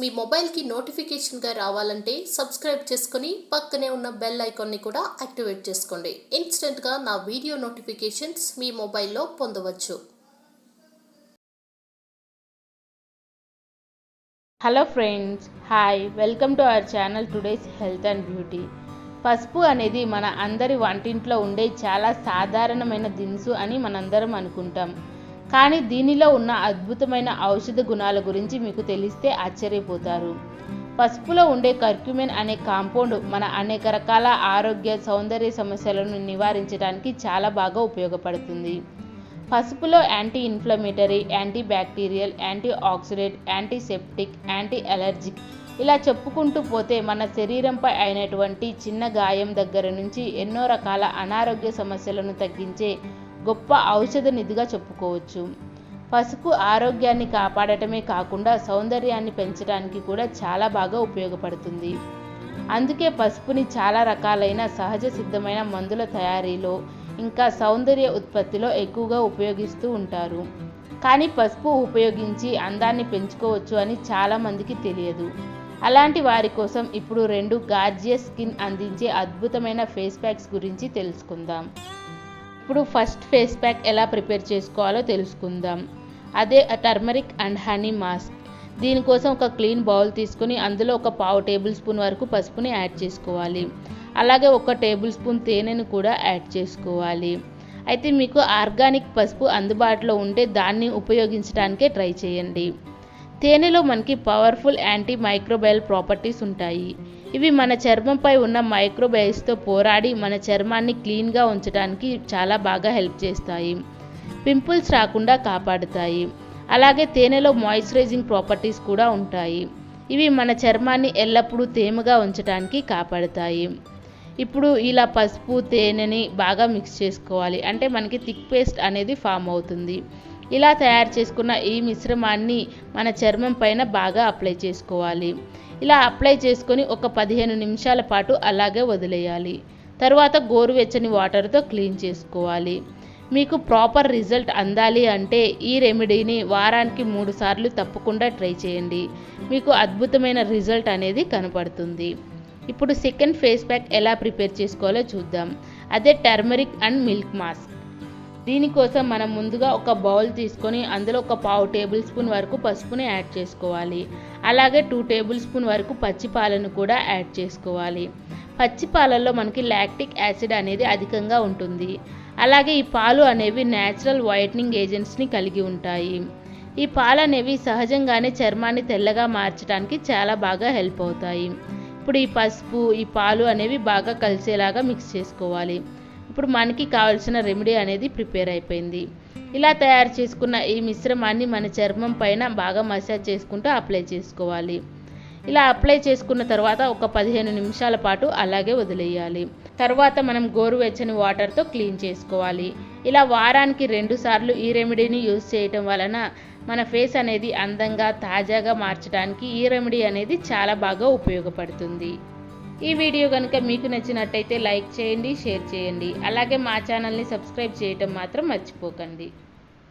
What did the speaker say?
మీ మొబైల్కి నోటిఫికేషన్గా రావాలంటే సబ్స్క్రైబ్ చేసుకొని పక్కనే ఉన్న బెల్ ఐకాన్ని కూడా యాక్టివేట్ చేసుకోండి. ఇన్స్టెంట్గా నా వీడియో నోటిఫికేషన్స్ మీ మొబైల్లో పొందవచ్చు. Hello friends, hi, welcome to our channel today's health and beauty. పసుపు అనేది మన అందరి వంటింట్లో ఉండే చాలా సాధారణమైన దినుసు అని మనందరం అనుకుంటాం. కానీ దీనిలో ఉన్న అద్భుతమైన ఔషధ గుణాల గురించి మీకు తెలిస్తే ఆశ్చర్యపోతారు. పసుపులో ఉండే కర్క్యూమిన్ అనే కాంపౌండ్ మన అనేక రకాల ఆరోగ్య సౌందర్య సమస్యలను నివారించడానికి చాలా బాగా ఉపయోగపడుతుంది. పసుపులో anti inflammatory, anti bacterial, anti oxidant, antiseptic, anti allergic ఇలా చెప్పుకుంటూ పోతే మన శరీరంపై అయినటువంటి చిన్న గాయం దగ్గర నుంచి ఎన్నో రకాల అనారోగ్య సమస్యలను తగ్గించే గొప్ప ఔషధ నిధిగా చెప్పుకోవచ్చు. పసుపు ఆరోగ్యాన్ని కాపాడటమే కాకుండా సౌందర్యాన్ని పెంచడానికి కూడా చాలా బాగా ఉపయోగపడుతుంది. అందుకే పసుపుని చాలా రకాలైన సహజ సిద్ధమైన మందుల తయారీలో ఇంకా సౌందర్య ఉత్పత్తిలో ఎక్కువగా ఉపయోగిస్తూ ఉంటారు. కానీ పసుపు ఉపయోగించి అందాన్ని పెంచుకోవచ్చు అని చాలామందికి తెలియదు. అలాంటి వారి కోసం ఇప్పుడు 2 గార్జియస్ స్కిన్ అందించే అద్భుతమైన ఫేస్ ప్యాక్స్ గురించి తెలుసుకుందాం. ఇప్పుడు ఫస్ట్ ఫేస్ ప్యాక్ ఎలా ప్రిపేర్ చేసుకోవాలో తెలుసుకుందాం. అదే టర్మరిక్ అండ్ హనీ మాస్క్. దీనికోసం ఒక క్లీన్ బౌల్ తీసుకొని అందులో ఒక 1/2 టేబుల్ స్పూన్ వరకు పసుపుని యాడ్ చేసుకోవాలి. అలాగే 1 టేబుల్ స్పూన్ తేనెను కూడా యాడ్ చేసుకోవాలి. అయితే మీకు ఆర్గానిక్ పసుపు అందుబాటులో ఉంటే దాన్ని ఉపయోగించడానికే ట్రై చేయండి. తేనెలో మనకి పవర్ఫుల్ యాంటీ మైక్రోబయల్ ప్రాపర్టీస్ ఉంటాయి. ఇవి మన చర్మంపై ఉన్న మైక్రోబయల్స్తో పోరాడి మన చర్మాన్ని క్లీన్గా ఉంచడానికి చాలా బాగా హెల్ప్ చేస్తాయి. పింపుల్స్ రాకుండా కాపాడుతాయి. అలాగే తేనెలో మాయిశ్చరైజింగ్ ప్రాపర్టీస్ కూడా ఉంటాయి. ఇవి మన చర్మాన్ని ఎల్లప్పుడూ తేమగా ఉంచడానికి కాపాడుతాయి. ఇప్పుడు ఇలా పసుపు తేనెని బాగా మిక్స్ చేసుకోవాలి. అంటే మనకి థిక్ పేస్ట్ అనేది ఫామ్ అవుతుంది. ఇలా తయారు చేసుకున్న ఈ మిశ్రమాన్ని మన చర్మం పైన బాగా అప్లై చేసుకోవాలి. ఇలా అప్లై చేసుకొని ఒక 15 నిమిషాల పాటు అలాగే వదిలేయాలి. తర్వాత గోరువెచ్చని వాటర్తో క్లీన్ చేసుకోవాలి. మీకు ప్రాపర్ రిజల్ట్ అందాలి అంటే ఈ రెమెడీని వారానికి 3 సార్లు తప్పకుండా ట్రై చేయండి. మీకు అద్భుతమైన రిజల్ట్ అనేది కనపడుతుంది. ఇప్పుడు సెకండ్ ఫేస్ ప్యాక్ ఎలా ప్రిపేర్ చేసుకోవాలో చూద్దాం. అదే టర్మరిక్ అండ్ మిల్క్ మాస్క్. దీనికోసం మనం ముందుగా ఒక బౌల్ తీసుకొని అందులో ఒక 1/2 టేబుల్ స్పూన్ వరకు పసుపుని యాడ్ చేసుకోవాలి. అలాగే 2 టేబుల్ స్పూన్ వరకు పచ్చి పాలను కూడా యాడ్ చేసుకోవాలి. పచ్చి పాలల్లో మనకి లాక్టిక్ యాసిడ్ అనేది అధికంగా ఉంటుంది. అలాగే ఈ పాలు అనేవి న్యాచురల్ వైట్నింగ్ ఏజెంట్స్ని కలిగి ఉంటాయి. ఈ పాలు అనేవి సహజంగానే చర్మాన్ని తెల్లగా మార్చడానికి చాలా బాగా హెల్ప్ అవుతాయి. ఇప్పుడు ఈ పసుపు ఈ పాలు అనేవి బాగా కలిసేలాగా మిక్స్ చేసుకోవాలి. ఇప్పుడు మనకి కావాల్సిన రెమెడీ అనేది ప్రిపేర్ అయిపోయింది. ఇలా తయారు చేసుకున్న ఈ మిశ్రమాన్ని మన చర్మం పైన బాగా మసాజ్ చేసుకుంటూ అప్లై చేసుకోవాలి. ఇలా అప్లై చేసుకున్న తర్వాత ఒక 15 నిమిషాల పాటు అలాగే వదిలేయాలి. తర్వాత మనం గోరువెచ్చని వాటర్తో క్లీన్ చేసుకోవాలి. ఇలా వారానికి 2 సార్లు ఈ రెమెడీని యూజ్ చేయటం వలన మన ఫేస్ అనేది అందంగా తాజాగా మార్చడానికి ఈ రెమెడీ అనేది చాలా బాగా ఉపయోగపడుతుంది. ఈ వీడియో కనుక మీకు నచ్చినట్టయితే లైక్ చేయండి, షేర్ చేయండి. అలాగే మా ఛానల్ని సబ్స్క్రైబ్ చేయటం మాత్రం మర్చిపోకండి.